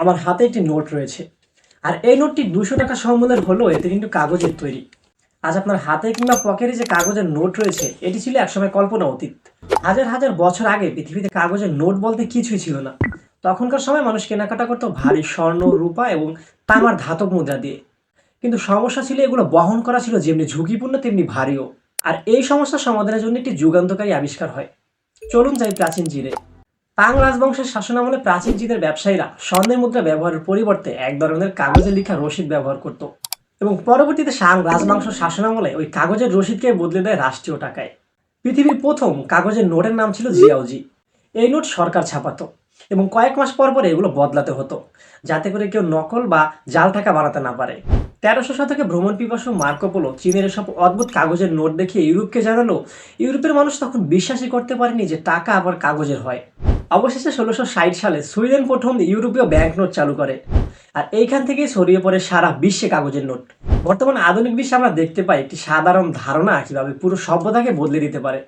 আমার হাতে একটি নোট রয়েছে, আর এই নোটটি 200 টাকা সমমূল্যের হলেও এতে কিন্তু কাগজের তৈরি। আজ আপনার হাতে কিংবা পকেটে যে কাগজের নোট রয়েছে, এটি ছিল একসময় কল্পনা অতীত। হাজার হাজার বছর আগে পৃথিবীতে কাগজের নোট বলতে কিছুই ছিল না। তখনকার সময় মানুষ কেনাকাটা করতো ভারী স্বর্ণ, রূপা এবং তামার ধাতব মুদ্রা দিয়ে। কিন্তু সমস্যা ছিল, এগুলো বহন করা ছিল যেমনি ঝুঁকিপূর্ণ তেমনি ভারীও। আর এই সমস্যার সমাধানের জন্য একটি যুগান্তকারী আবিষ্কার হয়। চলুন যাই প্রাচীন চীনে। তাং রাজবংশের শাসনামলে প্রাচীন চীনের ব্যবসায়ীরা স্বর্ণের মুদ্রা ব্যবহারের পরিবর্তে এক ধরনের কাগজে লেখা রসিদ ব্যবহার করত, এবং পরবর্তীতে সাং রাজবংশ শাসনামলে ওই কাগজের রসিদকে বদলে দেয় রাষ্ট্রীয় টাকায়। পৃথিবীর প্রথম কাগজের নোটের নাম ছিল জিয়াওজি। এই নোট সরকার ছাপাতো, এবং কয়েক মাস পর পর এগুলো বদলাতে হতো, যাতে করে কেউ নকল বা জাল টাকা বানাতে না পারে। 1300 শতকে ভ্রমণ পিপাসু মার্কো পোলো চীনের এসব অদ্ভুত কাগজের নোট দেখে ইউরোপকে জানালো। ইউরোপের মানুষ তখন বিশ্বাসই করতে পারেনি যে টাকা আবার কাগজের হয়। অবশেষে 1660 সালে সুইডেন প্রথম ইউরোপীয় ব্যাংক নোট চালু করে, আর এইখান থেকেই ছড়িয়ে পড়ে সারা বিশ্বে কাগজের নোট। বর্তমানে আধুনিক বিশ্বে আমরা দেখতে পাই একটি সাধারণ ধারণা কিভাবে পুরো সভ্যতাকে বদলে দিতে পারে।